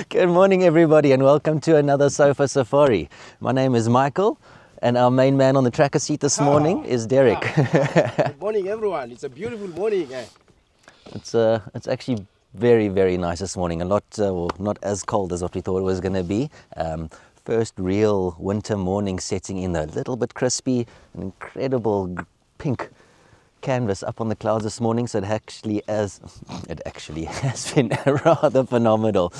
Good morning, everybody, and welcome to another Sofa Safari. My name is Michael, and our main man on the tracker seat this morning is Derrick. Good morning, everyone. It's a beautiful morning. It's actually very, very nice this morning. Not as cold as what we thought it was going to be. First real winter morning setting in, a little bit crispy, an incredible pink canvas up on the clouds this morning, so it actually has been rather phenomenal.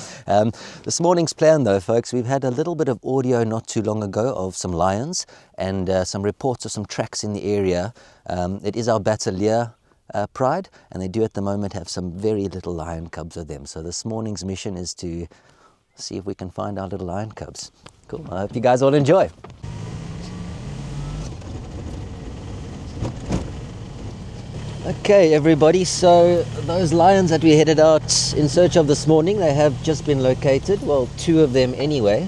This morning's plan though, folks, we've had a little bit of audio not too long ago of some lions and some reports of some tracks in the area. It is our Bateleur Pride, and they do at the moment have some very little lion cubs of them. So this morning's mission is to see if we can find our little lion cubs. Cool. I hope you guys all enjoy. Okay, everybody, so those lions that we headed out in search of this morning, they have just been located. Well, two of them anyway.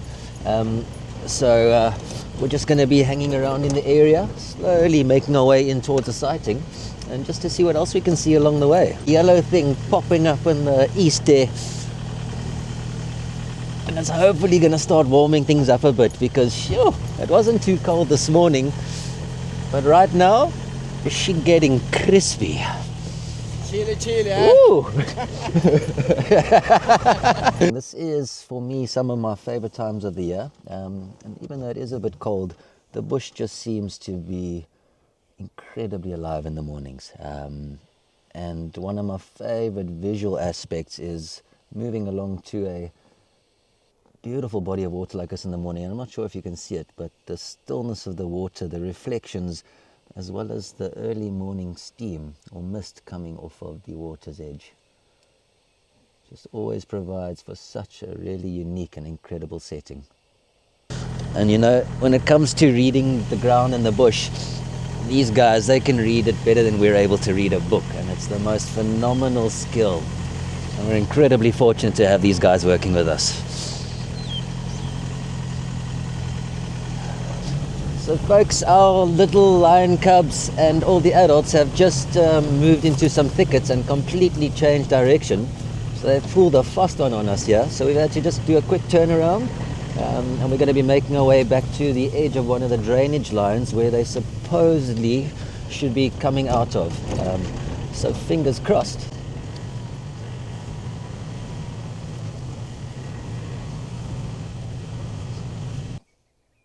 So we're just going to be hanging around in the area, slowly making our way in towards a sighting, and just to see what else we can see along the way. Yellow thing popping up in the east there. And it's hopefully going to start warming things up a bit, because sure, it wasn't too cold this morning. But right now, is she getting crispy? Chili, Ooh. This is, for me, some of my favorite times of the year. And even though it is a bit cold, the bush just seems to be incredibly alive in the mornings. And one of my favorite visual aspects is moving along to a beautiful body of water like this in the morning. And I'm not sure if you can see it, but the stillness of the water, the reflections, as well as the early morning steam or mist coming off of the water's edge, just always provides for such a really unique and incredible setting. And you know, when it comes to reading the ground and the bush, these guys, they can read it better than we're able to read a book, and it's the most phenomenal skill. And we're incredibly fortunate to have these guys working with us. So folks, our little lion cubs and all the adults have just moved into some thickets and completely changed direction. So they've pulled a fast one on us here. So we've had to just do a quick turnaround, and we're going to be making our way back to the edge of one of the drainage lines where they supposedly should be coming out of. So fingers crossed.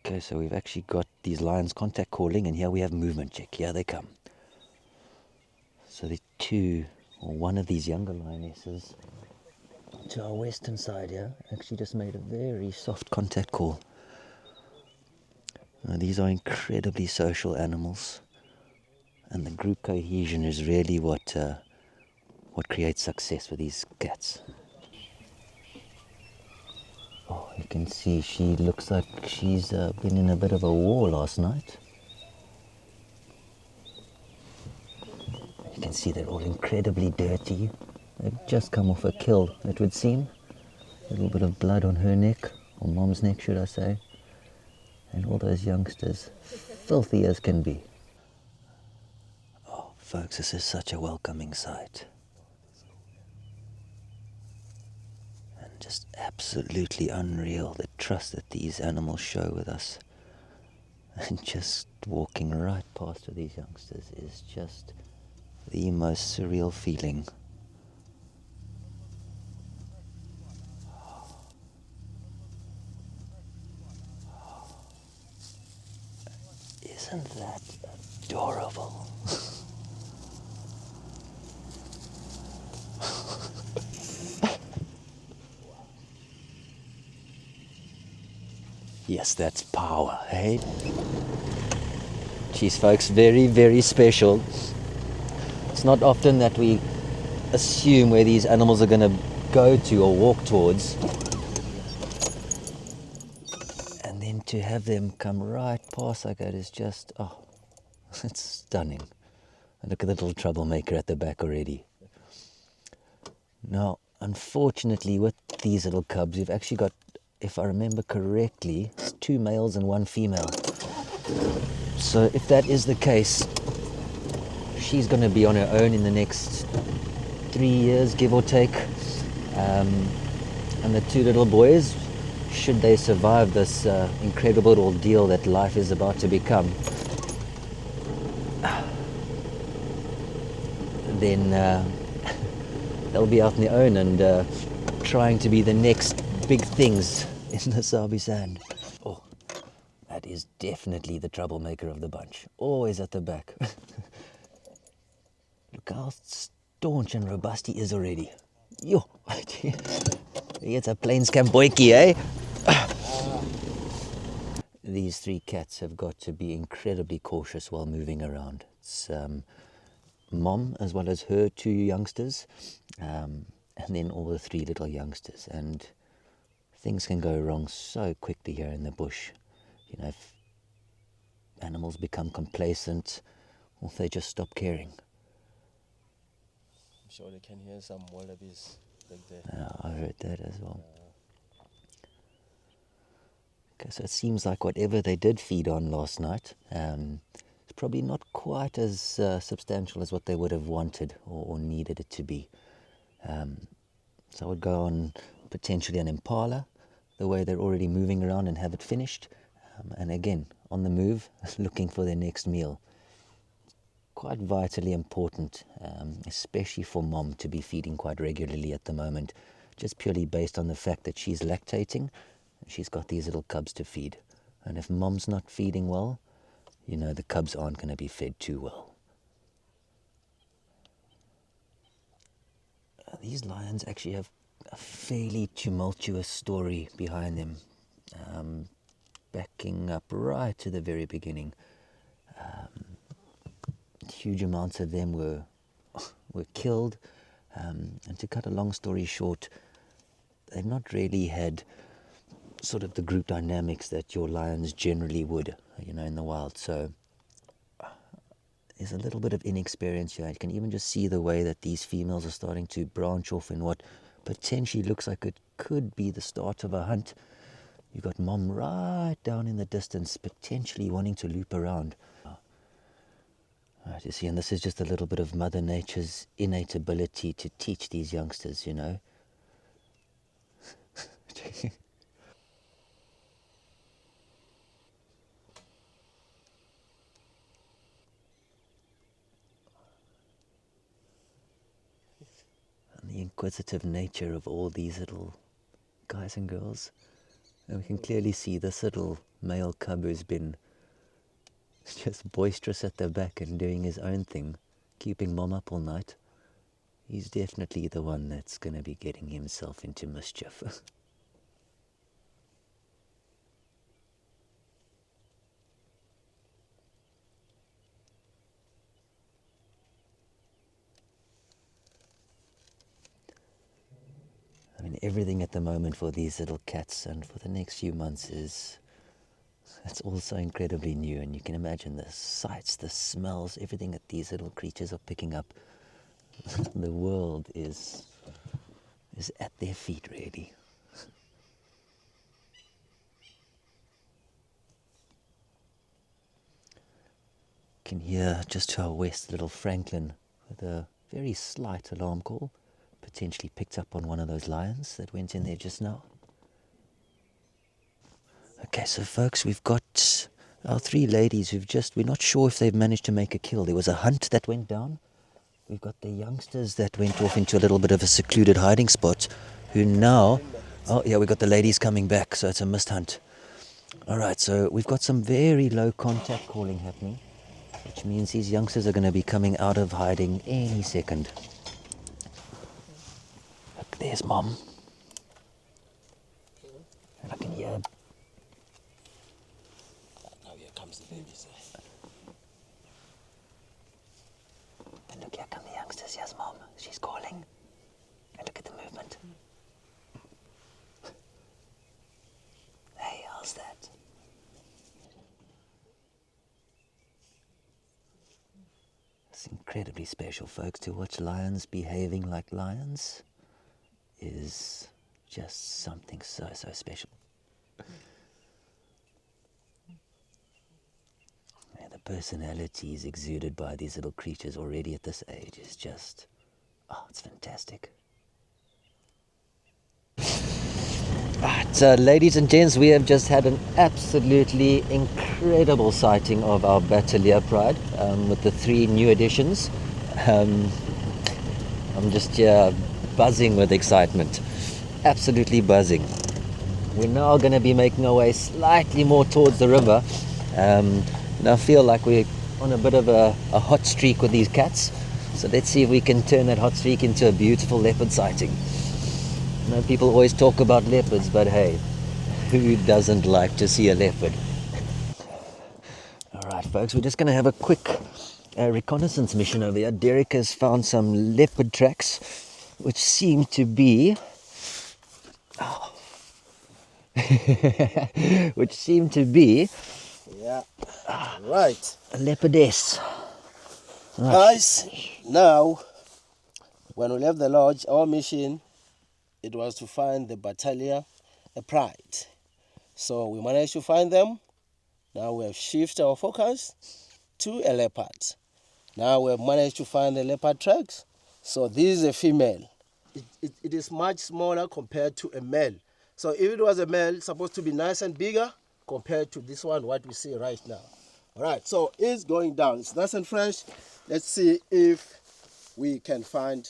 Okay, so we've actually got these lions contact calling, and here we have movement check. Here they come. So the one of these younger lionesses to our western side here actually just made a very soft contact call. These are incredibly social animals, and the group cohesion is really what creates success for these cats. Oh, you can see she looks like she's been in a bit of a war last night. You can see they're all incredibly dirty. They've just come off a kill, it would seem. A little bit of blood on her neck, or mom's neck should I say. And all those youngsters, filthy as can be. Oh, folks, this is such a welcoming sight. Just absolutely unreal, the trust that these animals show with us. And just walking right past with these youngsters is just the most surreal feeling. Isn't that adorable? Yes, that's power, hey? Geez, folks, very, very special. It's not often that we assume where these animals are going to go to or walk towards. And then to have them come right past like that is just, oh, it's stunning. And look at the little troublemaker at the back already. Now, unfortunately, with these little cubs, we've actually got, if I remember correctly, it's 2 males and 1 female. So if that is the case, she's going to be on her own in the next 3 years, give or take. And the two little boys, should they survive this incredible ordeal that life is about to become, then they'll be out on their own and trying to be the next big things in the Sabi sand. Oh, that is definitely the troublemaker of the bunch. Always at the back. Look how staunch and robust he is already. Yo, it's a plains Camboiki, eh? These three cats have got to be incredibly cautious while moving around. It's Mom, as well as her two youngsters, and then all the three little youngsters. And things can go wrong so quickly here in the bush. You know, if animals become complacent, or if they just stop caring. I'm sure they can hear some wallabies back there. I heard that as well. Okay, so it seems like whatever they did feed on last night, it's probably not quite as substantial as what they would have wanted or needed it to be. So I would go on potentially an impala, the way they're already moving around, and have it finished. And again, on the move, looking for their next meal. Quite vitally important, especially for Mom to be feeding quite regularly at the moment, just purely based on the fact that she's lactating. She's got these little cubs to feed. And if Mom's not feeding well, you know the cubs aren't going to be fed too well. These lions actually have a fairly tumultuous story behind them, backing up right to the very beginning. Huge amounts of them were killed, and to cut a long story short, they've not really had sort of the group dynamics that your lions generally would, you know, in the wild. So there's a little bit of inexperience here. You can even just see the way that these females are starting to branch off in what potentially looks like it could be the start of a hunt. You've got Mom right down in the distance, potentially wanting to loop around. Right, you see, and this is just a little bit of Mother Nature's innate ability to teach these youngsters, you know. And the inquisitive nature of all these little guys and girls. And we can clearly see this little male cub who's been just boisterous at the back and doing his own thing, keeping Mom up all night. He's definitely the one that's going to be getting himself into mischief. I mean, everything at the moment for these little cats and for the next few months it's all so incredibly new, and you can imagine the sights, the smells, everything that these little creatures are picking up. The world is at their feet, really. You can hear just to our west little Franklin with a very slight alarm call, potentially picked up on one of those lions that went in there just now. Okay, so folks, we've got our three ladies we're not sure if they've managed to make a kill. There was a hunt that went down. We've got the youngsters that went off into a little bit of a secluded hiding spot, who now, oh yeah, we've got the ladies coming back, so it's a missed hunt. All right, so we've got some very low contact calling happening, which means these youngsters are going to be coming out of hiding any second. Look, there's Mom. And I can hear. Now here comes the babies. And look, here come the youngsters. Yes, Mom. She's calling. And look at the movement. Hey, how's that? It's incredibly special, folks. To watch lions behaving like lions is just something so special. Yeah, the personalities exuded by these little creatures already at this age is just, it's fantastic. Right, ladies and gents, we have just had an absolutely incredible sighting of our Bateleur Pride with the 3 new additions. I'm just here buzzing with excitement, absolutely buzzing. We're now going to be making our way slightly more towards the river, and I feel like we're on a bit of a hot streak with these cats. So let's see if we can turn that hot streak into a beautiful leopard sighting. I know people always talk about leopards, but hey, who doesn't like to see a leopard? Alright folks, we're just going to have a quick reconnaissance mission over here. Derrick has found some leopard tracks, which seem to be... which seem to be... Yeah, right. a leopardess. Right. Guys, now, when we left the lodge, our mission, it was to find the Bateleur Pride. So we managed to find them. Now we have shifted our focus to a leopard. Now we have managed to find the leopard tracks. So this is a female. It is much smaller compared to a male. So if it was a male, it's supposed to be nice and bigger compared to this one, what we see right now. All right, so it's going down. It's nice and fresh. Let's see if we can find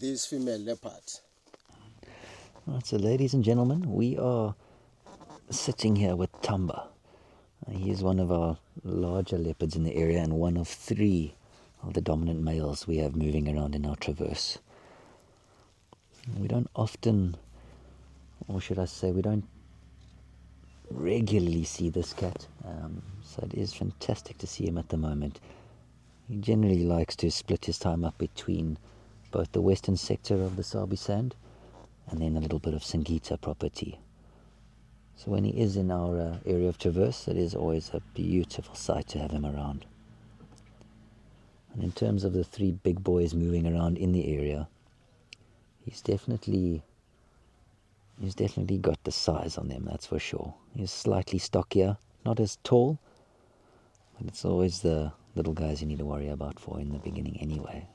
this female leopard. Right, so ladies and gentlemen, we are sitting here with Tumble. He is one of our larger leopards in the area and one of 3 of the dominant males we have moving around in our traverse. We don't often, or should I say, we don't regularly see this cat, so it is fantastic to see him at the moment. He generally likes to split his time up between both the western sector of the Sabi Sand and then a little bit of Singita property. So when he is in our area of traverse, it is always a beautiful sight to have him around. And in terms of the 3 big boys moving around in the area, he's definitely got the size on them, that's for sure. He's slightly stockier, not as tall, but it's always the little guys you need to worry about for in the beginning anyway.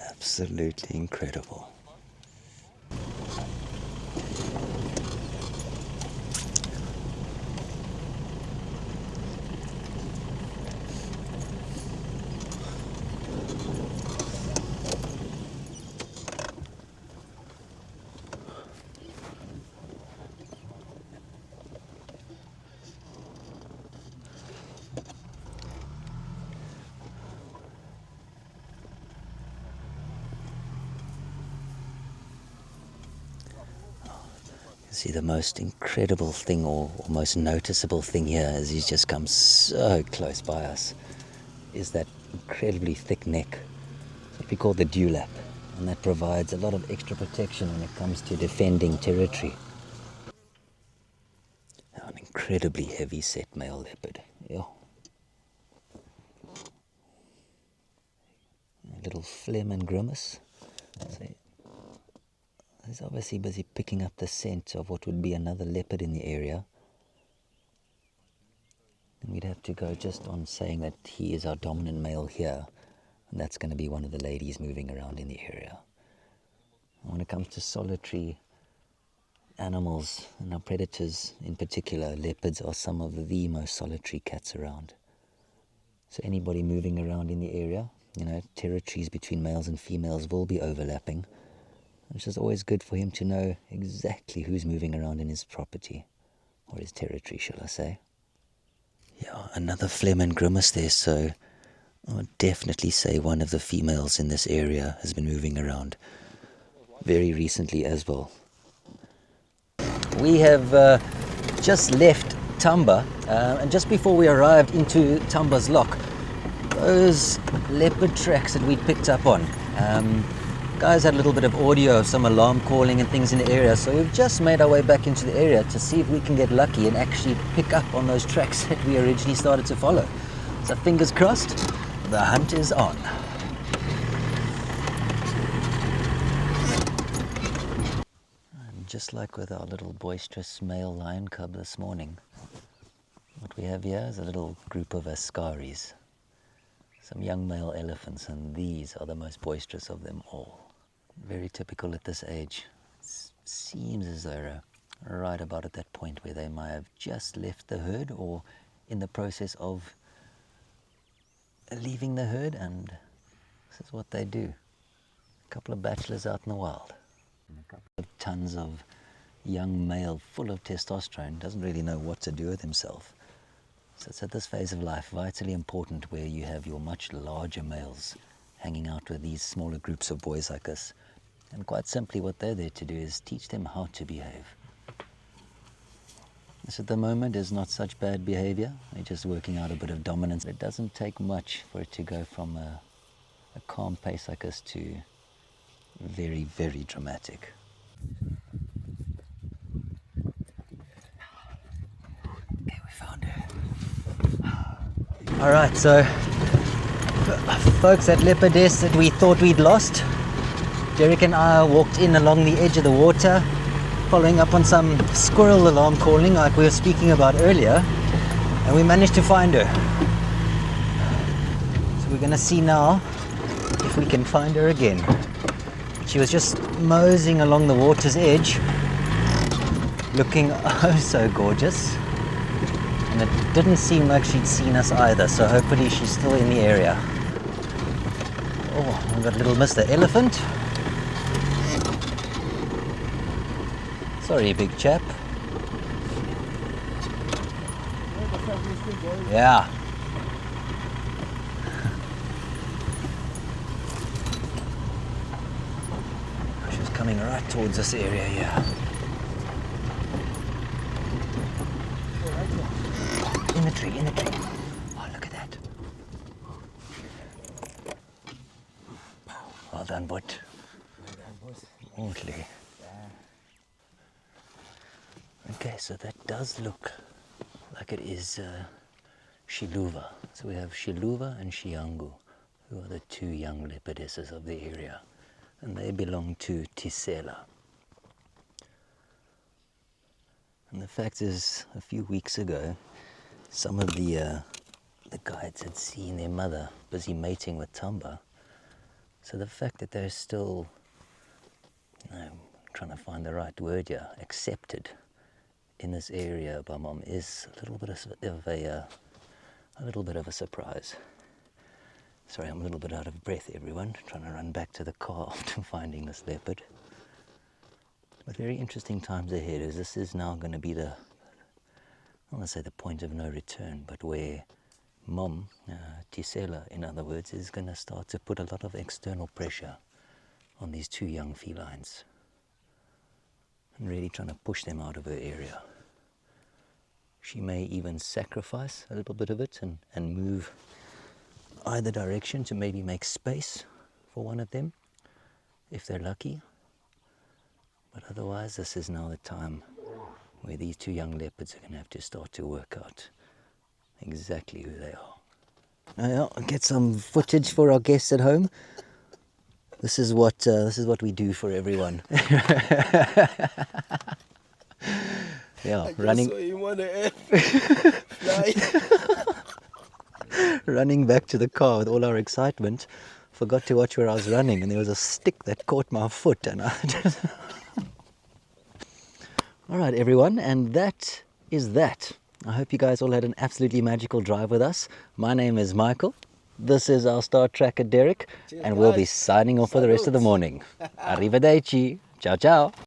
Absolutely incredible. See, the most incredible thing or most noticeable thing here as he's just come so close by us is that incredibly thick neck, what we call the dewlap, and that provides a lot of extra protection when it comes to defending territory. Now, an incredibly heavy set male leopard. Yeah. A little phlegm and grimace. So, he's obviously busy picking up the scent of what would be another leopard in the area. And we'd have to go just on saying that he is our dominant male here, and that's going to be one of the ladies moving around in the area. And when it comes to solitary animals, and our predators in particular, leopards are some of the most solitary cats around. So anybody moving around in the area, territories between males and females will be overlapping. Which is always good for him to know exactly who's moving around in his property, or his territory, shall I say. Yeah, another phlegm and grimace there, so I would definitely say one of the females in this area has been moving around very recently as well. We have just left Tumba, and just before we arrived into Tumba's lock, those leopard tracks that we'd picked up on, guys had a little bit of audio of some alarm calling and things in the area, so we've just made our way back into the area to see if we can get lucky and actually pick up on those tracks that we originally started to follow. So fingers crossed, The hunt is on. And just like with our little boisterous male lion cub this morning, what we have here is a little group of askaris, some young male elephants, and these are the most boisterous of them all. Very typical at this age. It seems as though they're right about at that point where they might have just left the herd or in the process of leaving the herd, and this is what they do. A couple of bachelors out in the wild. A couple of tons of young male full of testosterone, doesn't really know what to do with himself. So it's at this phase of life vitally important where you have your much larger males hanging out with these smaller groups of boys like us. And quite simply what they're there to do is teach them how to behave. This at the moment is not such bad behavior. They're just working out a bit of dominance. It doesn't take much for it to go from a calm pace like this to very, very dramatic. Okay, we found her. All right, so folks, that leopardess that we thought we'd lost, Derrick and I walked in along the edge of the water, following up on some squirrel alarm calling like we were speaking about earlier, and we managed to find her. So we're gonna see now if we can find her again. She was just moseying along the water's edge, looking oh so gorgeous, and it didn't seem like she'd seen us either, so hopefully she's still in the area. Oh, we've got little Mr. Elephant. Sorry, big chap. Yeah. She was coming right towards this area here. In the tree, in the tree. Oh, look at that. Well done, bud. Ordently. Okay, so that does look like it is Shiluva. So we have Shiluva and Shiangu, who are the two young leopardesses of the area, and they belong to Tisela. And the fact is, a few weeks ago, some of the guides had seen their mother busy mating with Tamba. So the fact that they're still, trying to find the right word here, accepted in this area by Mom is a little bit of a surprise. Sorry, I'm a little bit out of breath, everyone, trying to run back to the car after finding this leopard. But very interesting times ahead, as this is now going to be I want to say the point of no return, but where Mom, Tisela in other words, is going to start to put a lot of external pressure on these two young felines and really trying to push them out of her area. She may even sacrifice a little bit of it and move either direction to maybe make space for one of them, if they're lucky. But otherwise, this is now the time where these two young leopards are going to have to start to work out exactly who they are. Now, I'll get some footage for our guests at home. This is what we do for everyone. Yeah, I running. just saw him on the air. Running back to the car with all our excitement, forgot to watch where I was running, and there was a stick that caught my foot, and I just... All right, everyone, and that is that. I hope you guys all had an absolutely magical drive with us. My name is Michael. This is our star tracker, Derrick, and we'll be signing off for the rest of the morning. Arrivederci. Ciao, ciao.